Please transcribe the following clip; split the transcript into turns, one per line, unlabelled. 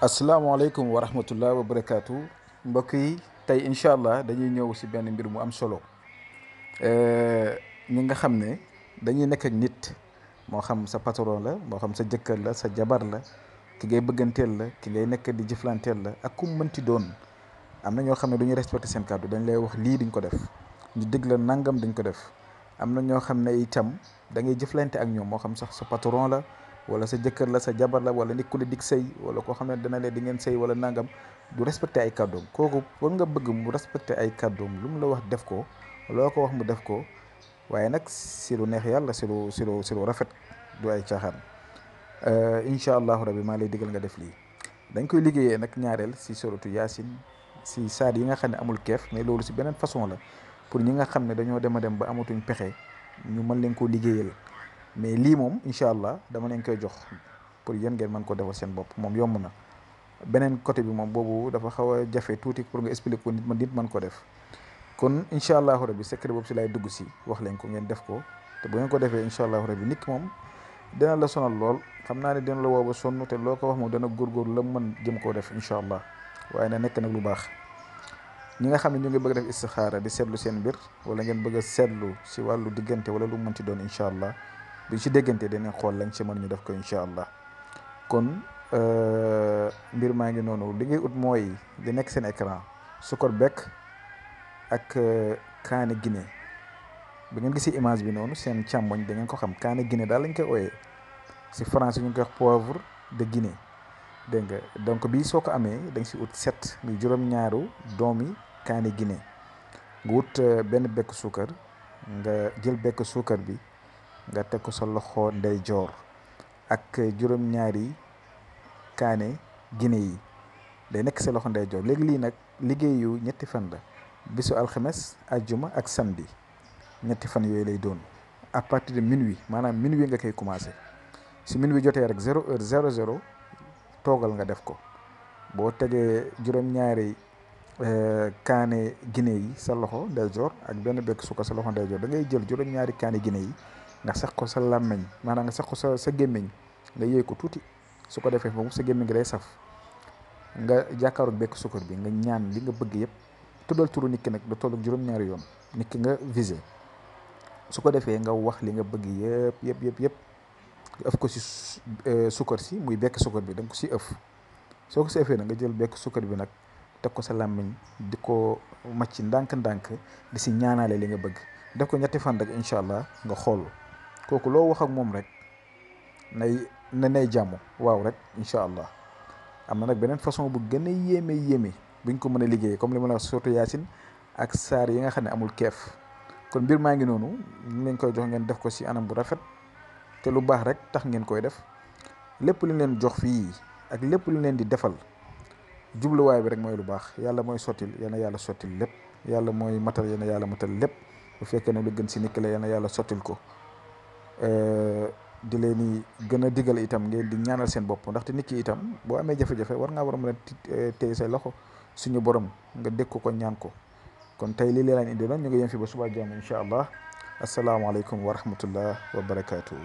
asalaamaaleykum wa rahmatullah wa barakaatu mbokk yi tey incha allah dañuy ñëw si benn mbir mu am solo ñi nga xam ne dañuy nekk ak nit moo xam sa patron la moo xam sa jëkkër la sa jabar la ki ngay bëgganteel la ki ngay nekk di jëflanteel la ak ku mu mënti doon am na ñoo xam ne du ñu respecté seen kàddu dañ lay wax lii duñ ko def ñu dégg la nangam duñ ko def am na ñoo xam ne itam da ngay jëflante ak ñoom moo xam sax sa patron la wala sa jëkkër la sa jabar la wala nit ku la dig sëy wala koo xam ne dana leen di ngeen sëy wala nangam du respecté ay kàddoom kooku war nga bëgg mu respecté ay kàddoom lu mu la wax def ko loo ko wax mu def ko waaye nag si lu neex yàlla si lu rafet du ay caaxaan incha allahu rabi maa lay digal nga def lii. dañ koy liggéeyee nag ñaareel si suratu yaasin si saar yi nga xam ne amul keef mais loolu si beneen façon la pour ñi nga xam ne dañoo dem a dem ba amatuñ pexe ñu mën leen koo liggéeyal. mais lii moom incha allah dama leen koy jox pour yéen ngeen mën ko defal seen bopp moom yomb na beneen côté bi moom boobu dafa xaw a jafe tuuti pour nga expliquer ko nit mën ko def kon incha allahu rabi secret boobu si lay dugg si wax leen ko ngeen def ko te bu ngeen ko defee incha allahu rabi nit ki moom dina la sonal lool xam naa ne dina la woo ba sonn te loo ko wax moom dana góorgóorlu la mën jëm koo def incha allah waaye na nekk nag lu baax. ñi nga xam ne ñu ngi bëgg def istixaara di seetlu seen mbir wala ngeen bëgg a seetlu si wàllu diggante wala lu mënti doon incha allah bi ci déggante danañ xool lañ ci mën ñu def ko incha allah kon mbir maa ngi noonu li ngay ut mooy di nekk seen écran sukkur bekk ak kaane Guinée bi ngeen gisee image bi noonu seen càmmoñ da ngeen ko xam kaane Guinée daal lañ koy ooyee si français ñu ngi koy wax poivre de Guinée dégg nga donc bii soo ko amee da nga si ut 7 muy juróom-ñaaru doomi kaane Guinée nga wut benn bekk suukar nga jël bekk suukar bi nga teg ko sa loxo ndeyjoor ak juróom-ñaari kaane Guinée yi day nekk sa loxo ndeyjoor léegi lii nag liggéeyu ñetti fan la bisu alxames ajjuma ak samedi ñetti fan yooyu lay doon à partir de minuit maanaam minuit nga koy commencé si minuit jotee rek 0h00 toogal nga def ko boo tegee juróom-ñaari kaane Guinée yi sa loxo ndeyjoor ak benn bekk suukar sa loxo ndeyjoor da ngay jël juróom-ñaari kaane Guinée yi nga sax ko sa làmmiñ maanaam nga sax ko sa gémmiñ nga yëy ko tuuti su ko defee moom sa gémmiñ gi day saf nga jàkkaaroog bekk suukar bi nga ñaan li nga bëgg yëpp tuddal turu nit ki nag da tollu juróom-ñaari yoon nit ki nga visé su ko defee nga wax li nga bëgg yëpp ëf ko si suukar si muy bekk suukar bi da nga ko si ëf soo ko si ëfee nag nga jël bekk suukar bi nag teg ko sa làmmiñ di ko macc ndànk-ndànk di si ñaanaale li nga bëgg def ko ñetti fan rek incha allah nga xool kooku loo wax ak moom rek nay jàmm waaw rek incha allah. am na nag beneen façon bu gën a yéeme buñ ko mën a liggéeyee comme li ma la wax surtout yaasin ak saar yi nga xam ne amul keef kon mbir maa ngi noonu ñu leen koy jox ngeen def ko si anam bu rafet te lu baax rek tax ngeen koy def lépp lu leen jox fii ak lépp lu leen di defal jubluwaay bi rek mooy lu baax yàlla mooy sottil yal na yàlla sottil lépp yàlla mooy matal yal na yàlla matal lépp bu fekkee ne lu gën si nit ki la yal na yàlla sottil ko. di leen di gën a digal itam ngeen di ñaanal seen bopp ndaxte nit ki itam boo amee jafe-jafe war ngaa war a mën a téye say loxo suñu borom nga dégg ko ñaan ko kon tey lii leen indi loon ñu ngi yem fi ba suba jàmm incha allah asalaamaaleykum wa rahmatullah wa barakaatu.